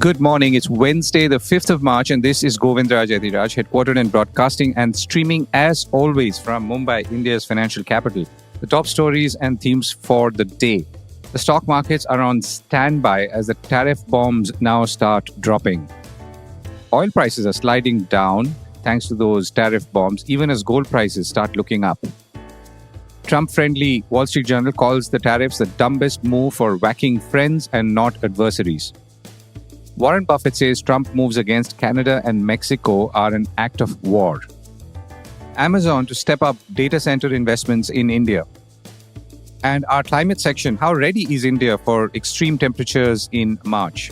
Good morning. It's Wednesday, the 5th of March, and this is Govindraj Ethiraj, headquartered in broadcasting and streaming as always from Mumbai, India's financial capital. The top stories and themes for the day. The stock markets are on standby as the tariff bombs now start dropping. Oil prices are sliding down thanks to those tariff bombs, even as gold prices start looking up. Trump-friendly Wall Street Journal calls the tariffs the dumbest move for whacking friends and not adversaries. Warren Buffett says Trump moves against Canada and Mexico are an act of war. Amazon to step up data center investments in India. And our climate section, how ready is India for extreme temperatures in March?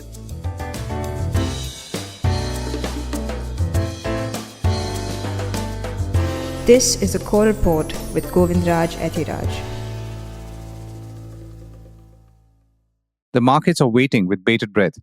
This is a call report with Govindraj Ethiraj. The markets are waiting with bated breath.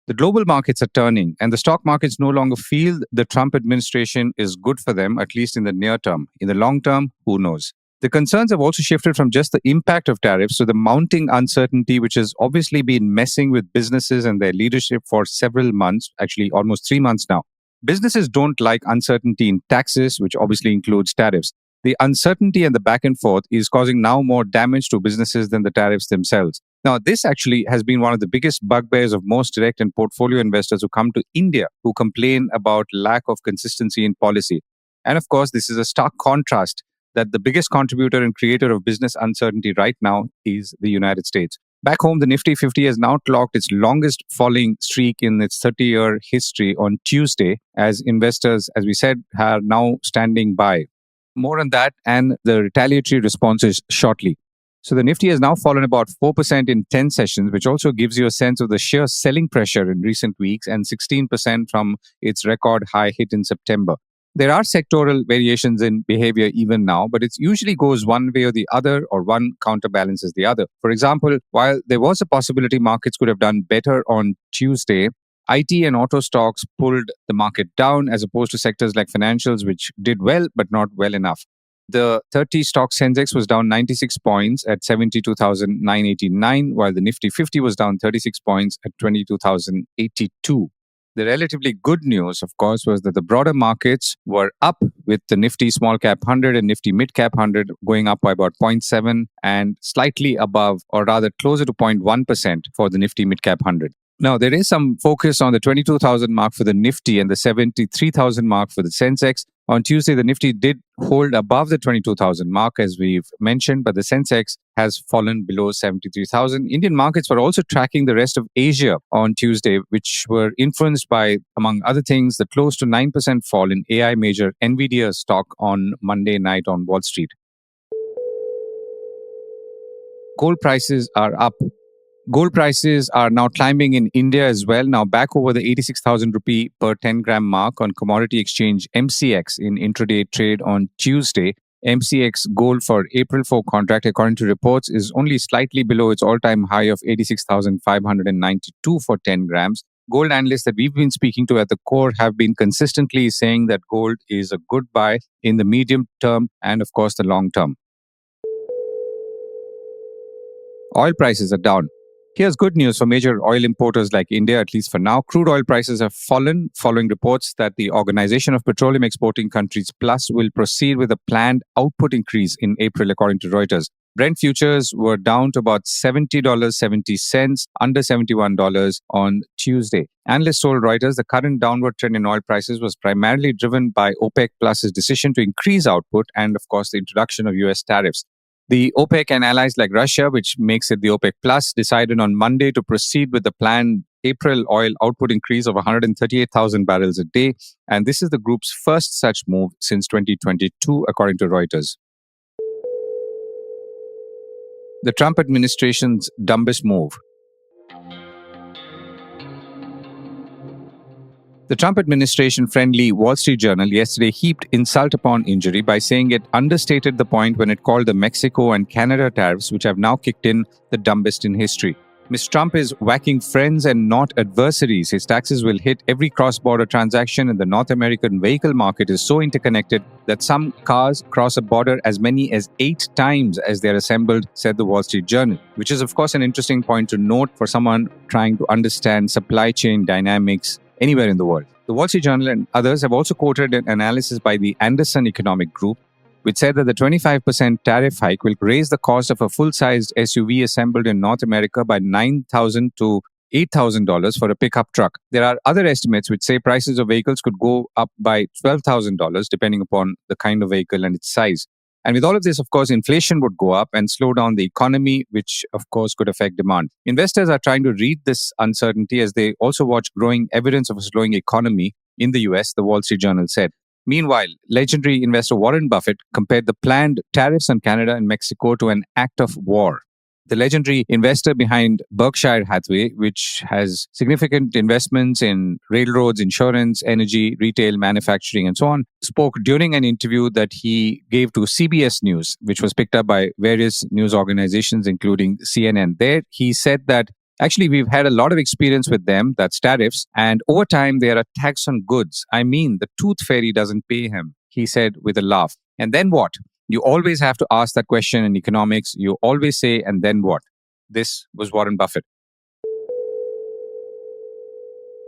The global markets are turning, and the stock markets no longer feel the Trump administration is good for them, at least in the near term. In the long term, who knows? The concerns have also shifted from just the impact of tariffs to the mounting uncertainty, which has obviously been messing with businesses and their leadership for several months, actually almost 3 months now. Businesses don't like uncertainty in taxes, which obviously includes tariffs. The uncertainty and the back and forth is causing now more damage to businesses than the tariffs themselves. Now, this actually has been one of the biggest bugbears of most direct and portfolio investors who come to India, who complain about lack of consistency in policy. And of course, this is a stark contrast that the biggest contributor and creator of business uncertainty right now is the United States. Back home, the Nifty 50 has now clocked its longest falling streak in its 30-year history on Tuesday, as investors, as we said, are now standing by. More on that and the retaliatory responses shortly. So the Nifty has now fallen about 4% in 10 sessions, which also gives you a sense of the sheer selling pressure in recent weeks, and 16% from its record high hit in September. There are sectoral variations in behavior even now, but it usually goes one way or the other, or one counterbalances the other. For example, while there was a possibility markets could have done better on Tuesday, IT and auto stocks pulled the market down, as opposed to sectors like financials, which did well, but not well enough. The 30 stock Sensex was down 96 points at 72,989, while the Nifty 50 was down 36 points at 22,082. The relatively good news, of course, was that the broader markets were up, with the Nifty Smallcap100 and Nifty Midcap100 going up by about 0.7 and slightly above, or rather closer to 0.1% for the Nifty Midcap100. Now, there is some focus on the 22,000 mark for the Nifty and the 73,000 mark for the Sensex. On Tuesday, the Nifty did hold above the 22,000 mark, as we've mentioned, but the Sensex has fallen below 73,000. Indian markets were also tracking the rest of Asia on Tuesday, which were influenced by, among other things, the close to 9% fall in AI major Nvidia stock on Monday night on Wall Street. Gold prices are up. Gold prices are now climbing in India as well, now back over the 86,000 rupee per 10 gram mark on commodity exchange MCX in intraday trade on Tuesday. MCX gold for April 4 contract, according to reports, is only slightly below its all-time high of 86,592 for 10 grams. Gold analysts that we've been speaking to at the core have been consistently saying that gold is a good buy in the medium term and, of course, the long term. Oil prices are down. Here's good news for major oil importers like India, at least for now. Crude oil prices have fallen following reports that the Organization of Petroleum Exporting Countries Plus will proceed with a planned output increase in April, according to Reuters. Brent futures were down to about $70.70, under $71 on Tuesday. Analysts told Reuters the current downward trend in oil prices was primarily driven by OPEC Plus's decision to increase output and, of course, the introduction of US tariffs. The OPEC and allies like Russia, which makes it the OPEC Plus, decided on Monday to proceed with the planned April oil output increase of 138,000 barrels a day. And this is the group's first such move since 2022, according to Reuters. The Trump administration's dumbest move. The Trump administration-friendly Wall Street Journal yesterday heaped insult upon injury by saying it understated the point when it called the Mexico and Canada tariffs, which have now kicked in, the dumbest in history. Mr. Trump is whacking friends and not adversaries. His taxes will hit every cross-border transaction, and the North American vehicle market is so interconnected that some cars cross a border as many as 8 times as they're assembled, said the Wall Street Journal, which is, of course, an interesting point to note for someone trying to understand supply chain dynamics anywhere in the world. The Wall Street Journal and others have also quoted an analysis by the Anderson Economic Group, which said that the 25% tariff hike will raise the cost of a full-sized SUV assembled in North America by $9,000 to $8,000 for a pickup truck. There are other estimates which say prices of vehicles could go up by $12,000 depending upon the kind of vehicle and its size. And with all of this, of course, inflation would go up and slow down the economy, which, of course, could affect demand. Investors are trying to read this uncertainty as they also watch growing evidence of a slowing economy in the US, the Wall Street Journal said. Meanwhile, legendary investor Warren Buffett compared the planned tariffs on Canada and Mexico to an act of war. The legendary investor behind Berkshire Hathaway, which has significant investments in railroads, insurance, energy, retail, manufacturing, and so on, spoke during an interview that he gave to CBS News, which was picked up by various news organizations, including CNN. There, he said that actually, we've had a lot of experience with them, that's tariffs, and over time, they are a tax on goods. I mean, the tooth fairy doesn't pay him, he said with a laugh. And then what? You always have to ask that question in economics. You always say, and then what? This was Warren Buffett.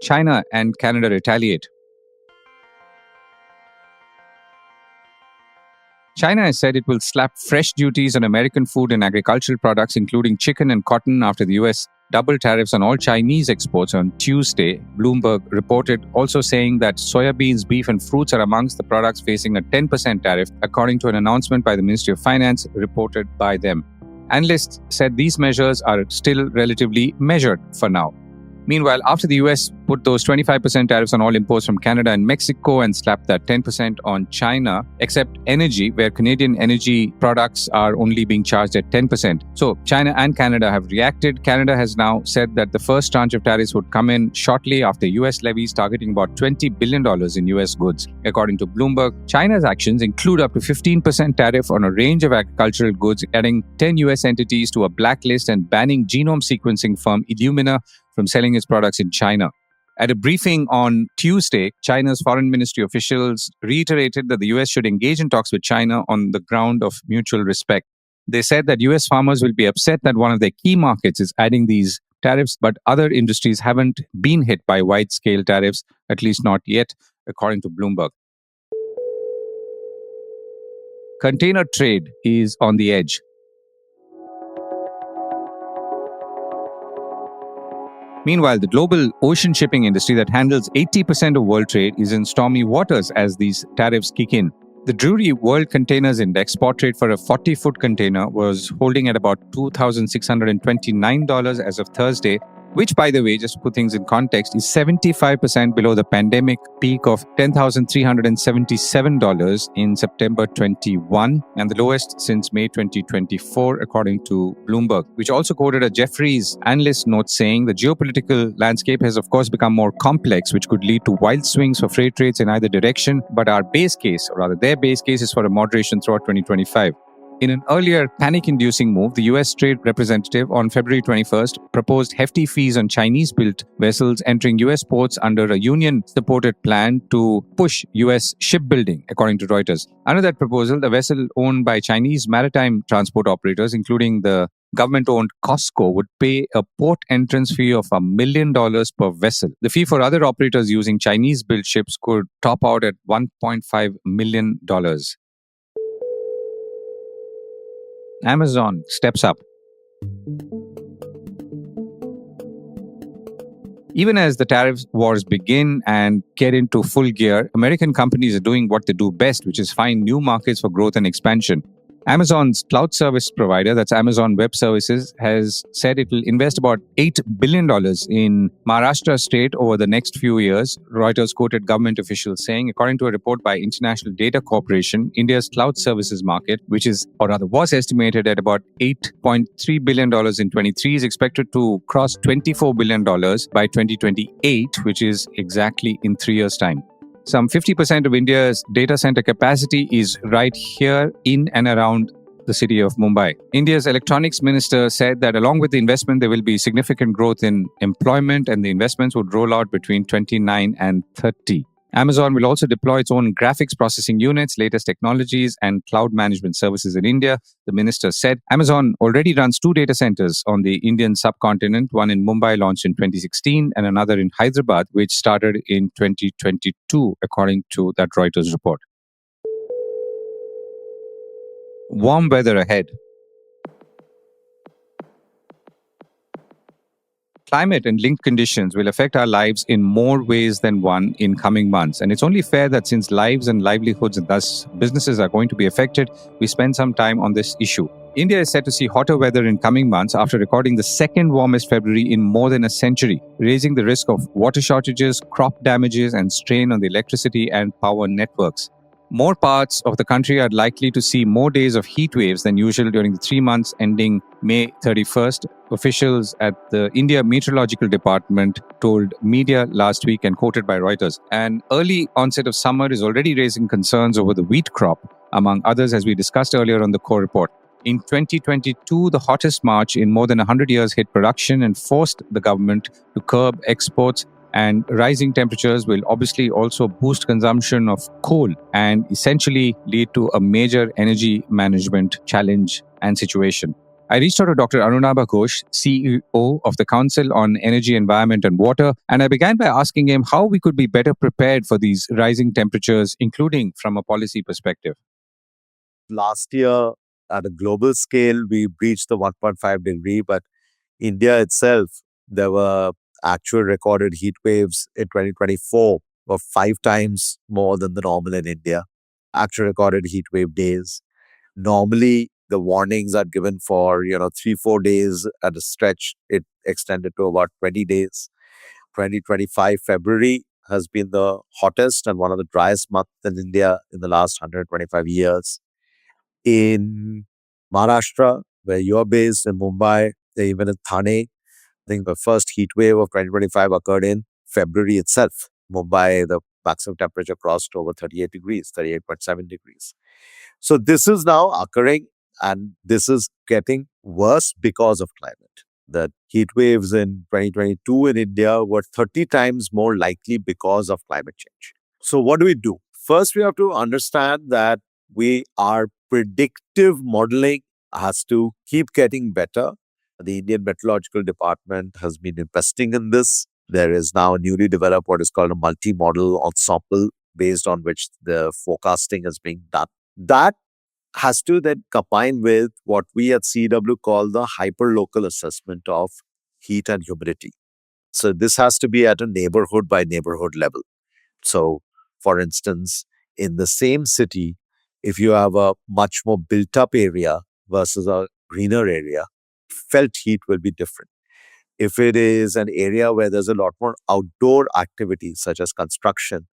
China and Canada retaliate. China has said it will slap fresh duties on American food and agricultural products, including chicken and cotton, after the US doubled tariffs on all Chinese exports on Tuesday. Bloomberg reported, also saying that soybeans, beef, and fruits are amongst the products facing a 10% tariff, according to an announcement by the Ministry of Finance reported by them. Analysts said these measures are still relatively measured for now. Meanwhile, after the US put those 25% tariffs on all imports from Canada and Mexico and slapped that 10% on China, except energy, where Canadian energy products are only being charged at 10%. So China and Canada have reacted. Canada has now said that the first tranche of tariffs would come in shortly after US levies targeting about $20 billion in US goods. According to Bloomberg, China's actions include up to 15% tariff on a range of agricultural goods, adding 10 US entities to a blacklist and banning genome sequencing firm Illumina from selling its products in China. At a briefing on Tuesday, China's foreign ministry officials reiterated that the US should engage in talks with China on the ground of mutual respect. They said that US farmers will be upset that one of their key markets is adding these tariffs, but other industries haven't been hit by wide-scale tariffs, at least not yet, according to Bloomberg. Container trade is on the edge. Meanwhile, the global ocean shipping industry that handles 80% of world trade is in stormy waters as these tariffs kick in. The Drewry World Containers Index spot rate for a 40-foot container was holding at about $2,629 as of Thursday, which, by the way, just to put things in context, is 75% below the pandemic peak of $10,377 in September 21 and the lowest since May 2024, according to Bloomberg, which also quoted a Jefferies analyst note saying the geopolitical landscape has, of course, become more complex, which could lead to wild swings for freight rates in either direction, but our base case, or rather their base case, is for a moderation throughout 2025. In an earlier panic-inducing move, the US Trade Representative on February 21st proposed hefty fees on Chinese-built vessels entering US ports under a union-supported plan to push US shipbuilding, according to Reuters. Under that proposal, the vessel owned by Chinese maritime transport operators, including the government-owned Costco, would pay a port entrance fee of $1 million per vessel. The fee for other operators using Chinese-built ships could top out at $1.5 million. Amazon steps up. Even as the tariff wars begin and get into full gear, American companies are doing what they do best, which is find new markets for growth and expansion. Amazon's cloud service provider, that's Amazon Web Services, has said it will invest about $8 billion in Maharashtra state over the next few years, Reuters quoted government officials saying. According to a report by International Data Corporation, India's cloud services market, which is, or rather was estimated at about $8.3 billion in 23, is expected to cross $24 billion by 2028, which is exactly in 3 years' time. Some 50% of India's data center capacity is right here in and around the city of Mumbai. India's electronics minister said that along with the investment, there will be significant growth in employment, and the investments would roll out between 29 and 30. Amazon will also deploy its own graphics processing units, latest technologies, and cloud management services in India. The minister said Amazon already runs 2 data centers on the Indian subcontinent, one in Mumbai launched in 2016 and another in Hyderabad, which started in 2022, according to that Reuters report. Warm weather ahead. Climate and linked conditions will affect our lives in more ways than one in coming months. And it's only fair that since lives and livelihoods and thus businesses are going to be affected, we spend some time on this issue. India is set to see hotter weather in coming months after recording the second warmest February in more than a century, raising the risk of water shortages, crop damages, and strain on the electricity and power networks. More parts of the country are likely to see more days of heat waves than usual during the 3 months ending May 31st. Officials at the India Meteorological Department told media last week and quoted by Reuters. An early onset of summer is already raising concerns over the wheat crop, among others, as we discussed earlier on the core report. In 2022, the hottest March in more than 100 years hit production and forced the government to curb exports, and rising temperatures will obviously also boost consumption of coal and essentially lead to a major energy management challenge and situation. I reached out to Dr. Arunabha Ghosh, CEO of the Council on Energy, Environment and Water, and I began by asking him how we could be better prepared for these rising temperatures, including from a policy perspective. Last year, at a global scale, we breached the 1.5 degree, but India itself, there were actual recorded heat waves in 2024 were 5 times more than the normal in India. Actual recorded heat wave days. Normally, the warnings are given for, 3-4 days at a stretch. It extended to about 20 days. 2025 February has been the hottest and one of the driest months in India in the last 125 years. In Maharashtra, where you're based, in Mumbai, even in Thane, I think the first heat wave of 2025 occurred in February itself. Mumbai, the maximum temperature crossed over 38 degrees, 38.7 degrees. So this is now occurring, and this is getting worse because of climate. The heat waves in 2022 in India were 30 times more likely because of climate change. So what do we do? First, we have to understand that our predictive modeling has to keep getting better. The Indian Meteorological Department has been investing in this. There is now a newly developed what is called a multi-model ensemble based on which the forecasting is being done. That has to then combine with what we at CEEW call the hyperlocal assessment of heat and humidity. So this has to be at a neighborhood by neighborhood level. So, for instance, in the same city, if you have a much more built up area versus a greener area, felt heat will be different. If it is an area where there's a lot more outdoor activity, such as construction,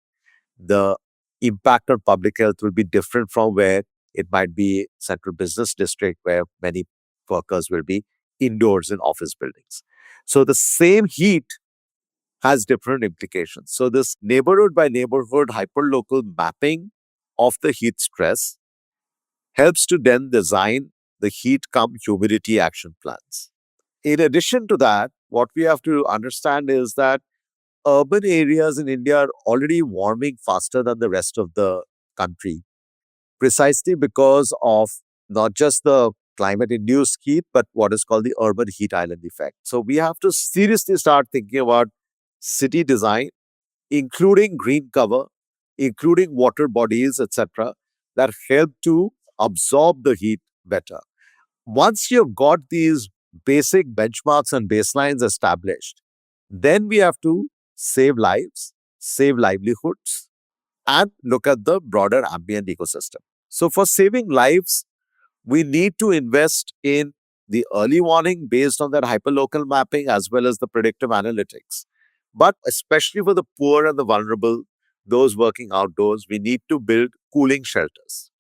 the impact on public health will be different from where it might be central business district, where many workers will be indoors in office buildings. So the same heat has different implications. So this neighborhood by neighborhood hyperlocal mapping of the heat stress helps to then design the heat cum humidity action plans. In addition to that, what we have to understand is that urban areas in India are already warming faster than the rest of the country, precisely because of not just the climate-induced heat, but what is called the urban heat island effect. So we have to seriously start thinking about city design, including green cover, including water bodies, etc., that help to absorb the heat better. Once you've got these basic benchmarks and baselines established, then we have to save lives, save livelihoods, and look at the broader ambient ecosystem. So for saving lives, we need to invest in the early warning based on that hyperlocal mapping as well as the predictive analytics. But especially for the poor and the vulnerable, those working outdoors, we need to build cooling shelters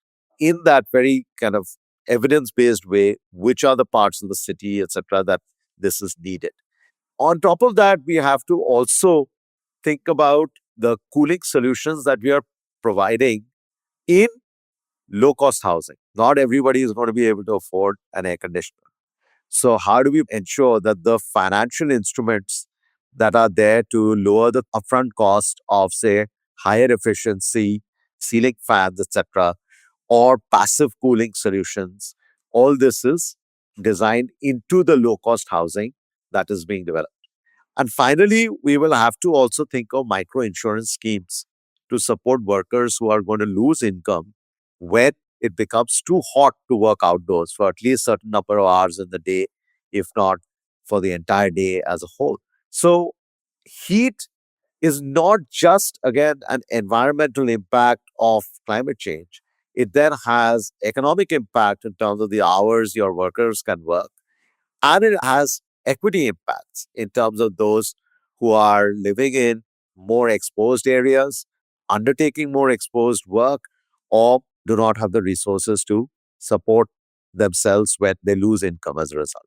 in that very kind of evidence-based way, which are the parts of the city, etc., that this is needed. On top of that, we have to also think about the cooling solutions that we are providing in low-cost housing. Not everybody is going to be able to afford an air conditioner. So how do we ensure that the financial instruments that are there to lower the upfront cost of, say, higher efficiency, ceiling fans, etc., or passive cooling solutions, all this is designed into the low-cost housing that is being developed. And finally, we will have to also think of micro insurance schemes to support workers who are going to lose income when it becomes too hot to work outdoors for at least a certain number of hours in the day, if not for the entire day as a whole. So, heat is not just, again, an environmental impact of climate change. It then has economic impact in terms of the hours your workers can work, and it has equity impacts in terms of those who are living in more exposed areas, undertaking more exposed work, or do not have the resources to support themselves when they lose income as a result.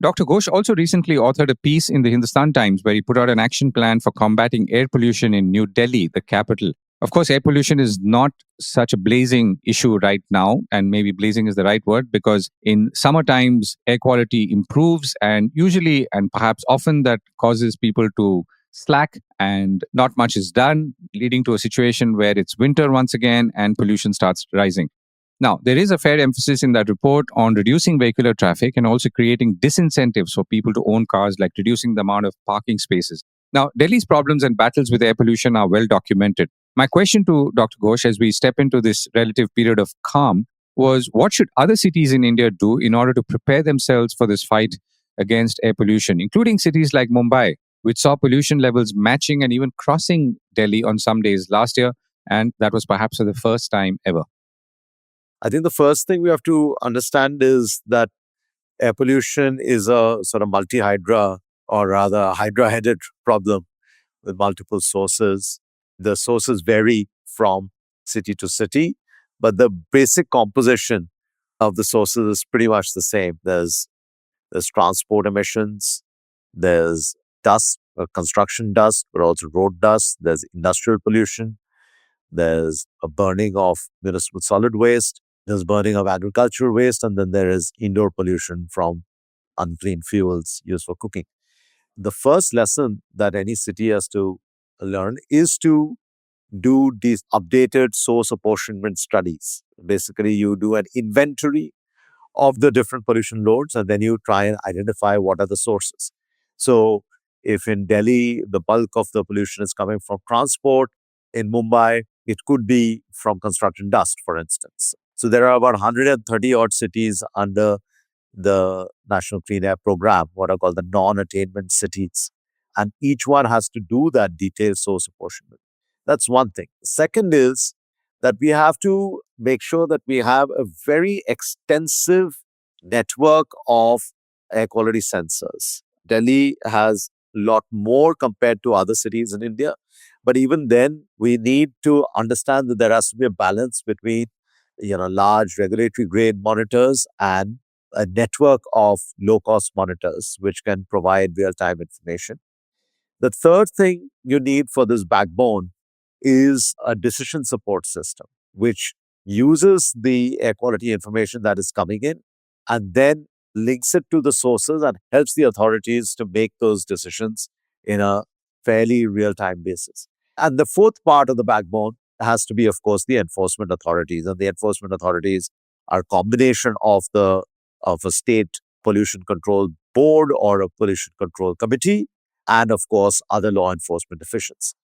Dr. Ghosh also recently authored a piece in the Hindustan Times where he put out an action plan for combating air pollution in New Delhi, the capital. Of course, air pollution is not such a blazing issue right now, and maybe blazing is the right word, because in summer times, air quality improves, and usually and perhaps often that causes people to slack and not much is done, leading to a situation where it's winter once again and pollution starts rising. Now, there is a fair emphasis in that report on reducing vehicular traffic and also creating disincentives for people to own cars, like reducing the amount of parking spaces. Now, Delhi's problems and battles with air pollution are well documented. My question to Dr. Ghosh as we step into this relative period of calm was, what should other cities in India do in order to prepare themselves for this fight against air pollution, including cities like Mumbai, which saw pollution levels matching and even crossing Delhi on some days last year, and that was perhaps for the first time ever? I think the first thing we have to understand is that air pollution is a sort of multi-hydra, or rather hydra-headed problem with multiple sources. The sources vary from city to city, but the basic composition of the sources is pretty much the same. There's transport emissions, there's dust, construction dust, but also road dust, there's industrial pollution, there's a burning of municipal solid waste, there's burning of agricultural waste, and then there is indoor pollution from unclean fuels used for cooking. The first lesson that any city has to learn is to do these updated source apportionment studies. Basically, you do an inventory of the different pollution loads, and then you try and identify what are the sources. So, if in Delhi, the bulk of the pollution is coming from transport, in Mumbai, it could be from construction dust, for instance. So, there are about 130 odd cities under the National Clean Air Program, what are called the non-attainment cities. And each one has to do that detailed source apportionment. That's one thing. Second is that we have to make sure that we have a very extensive network of air quality sensors. Delhi has a lot more compared to other cities in India. But even then, we need to understand that there has to be a balance between large regulatory grade monitors and a network of low-cost monitors which can provide real-time information. The third thing you need for this backbone is a decision support system, which uses the air quality information that is coming in and then links it to the sources and helps the authorities to make those decisions in a fairly real-time basis. And the fourth part of the backbone has to be, of course, the enforcement authorities. And the enforcement authorities are a combination of a state pollution control board or a pollution control committee, and of course, other law enforcement officials.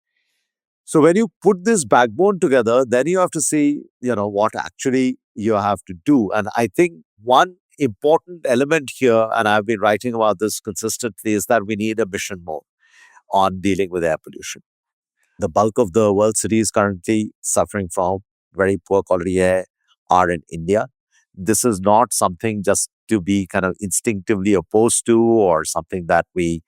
So when you put this backbone together, then you have to see, what actually you have to do. And I think one important element here, and I've been writing about this consistently, is that we need a mission mode on dealing with air pollution. The bulk of the world cities currently suffering from very poor quality air are in India. This is not something just to be kind of instinctively opposed to, or something that we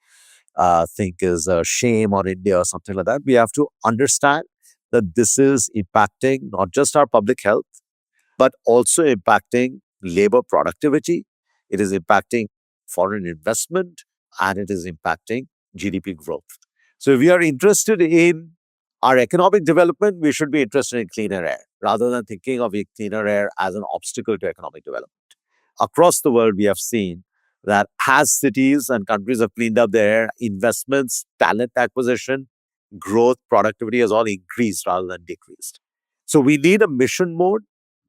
think is a shame on India or something like that. We have to understand that this is impacting not just our public health, but also impacting labor productivity. It is impacting foreign investment, and it is impacting GDP growth. So if we are interested in Our economic development, we should be interested in cleaner air rather than thinking of cleaner air as an obstacle to economic development. Across the world, we have seen that as cities and countries have cleaned up their air, investments, talent acquisition, growth, productivity has all increased rather than decreased. So we need a mission mode.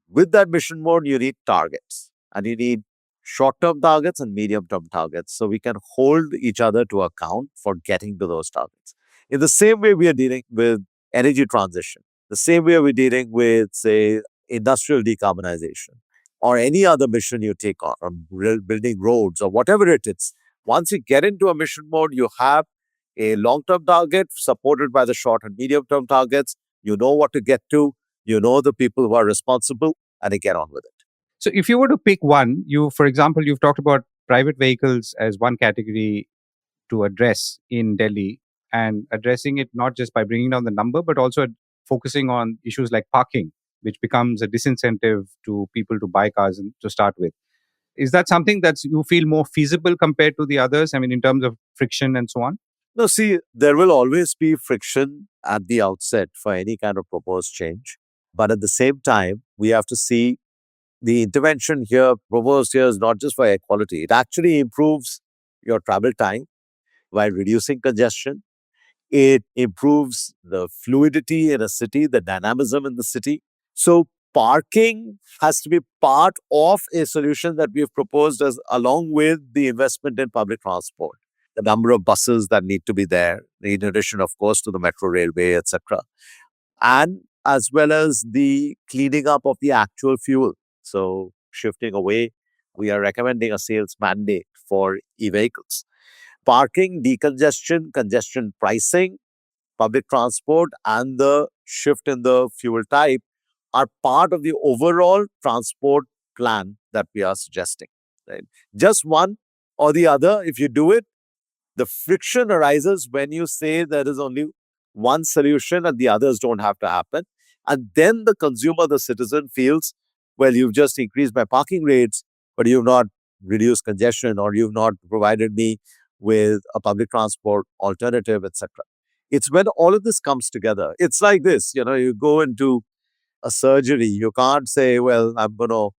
With that mission mode, you need targets, and you need short-term targets and medium-term targets, so we can hold each other to account for getting to those targets. In the same way we are dealing with energy transition, the same way we're dealing with, say, industrial decarbonization, or any other mission you take on, or building roads or whatever it is. Once you get into a mission mode, you have a long-term target supported by the short and medium-term targets. You know what to get to. You know the people who are responsible, and you get on with it. So if you were to pick one, for example, you've talked about private vehicles as one category to address in Delhi, and addressing it not just by bringing down the number, but also focusing on issues like parking, which becomes a disincentive to people to buy cars to start with. Is that something that you feel more feasible compared to the others? I mean, in terms of friction and so on? No, see, there will always be friction at the outset for any kind of proposed change. But at the same time, we have to see the intervention here, proposed here, is not just for air quality. It actually improves your travel time while reducing congestion. It improves the fluidity in a city, the dynamism in the city. So parking has to be part of a solution that we have proposed, as along with the investment in public transport, the number of buses that need to be there, in addition, of course, to the metro railway, etc. And as well as the cleaning up of the actual fuel. So shifting away, we are recommending a sales mandate for e-vehicles. Parking, decongestion, congestion pricing, public transport, and the shift in the fuel type are part of the overall transport plan that we are suggesting. Right? Just one or the other, if you do it, the friction arises when you say there is only one solution and the others don't have to happen. And then the consumer, the citizen, feels, well, you've just increased my parking rates, but you've not reduced congestion, or you've not provided me with a public transport alternative, etc. It's when all of this comes together. It's like this, you go into a surgery, you can't say, well, I'm going to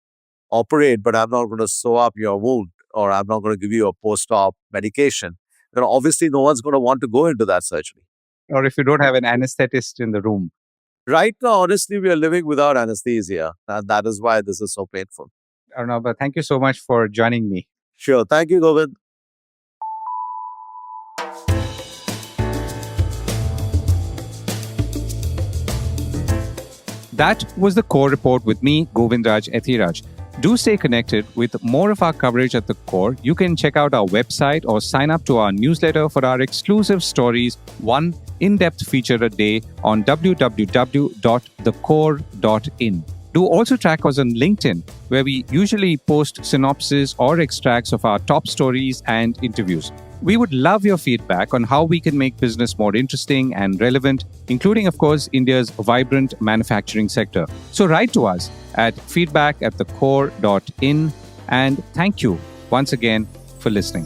operate, but I'm not going to sew up your wound, or I'm not going to give you a post-op medication. Obviously, no one's going to want to go into that surgery. Or if you don't have an anesthetist in the room. Right now, honestly, we are living without anesthesia, and that is why this is so painful. Arunabha, thank you so much for joining me. Sure. Thank you, Govind. That was the Core Report with me, Govindraj Ethiraj. Do stay connected with more of our coverage at the Core. You can check out our website or sign up to our newsletter for our exclusive stories, one in-depth feature a day on www.thecore.in. Do also track us on LinkedIn, where we usually post synopses or extracts of our top stories and interviews. We would love your feedback on how we can make business more interesting and relevant, including, of course, India's vibrant manufacturing sector. So write to us at feedback@thecore.in. And thank you once again for listening.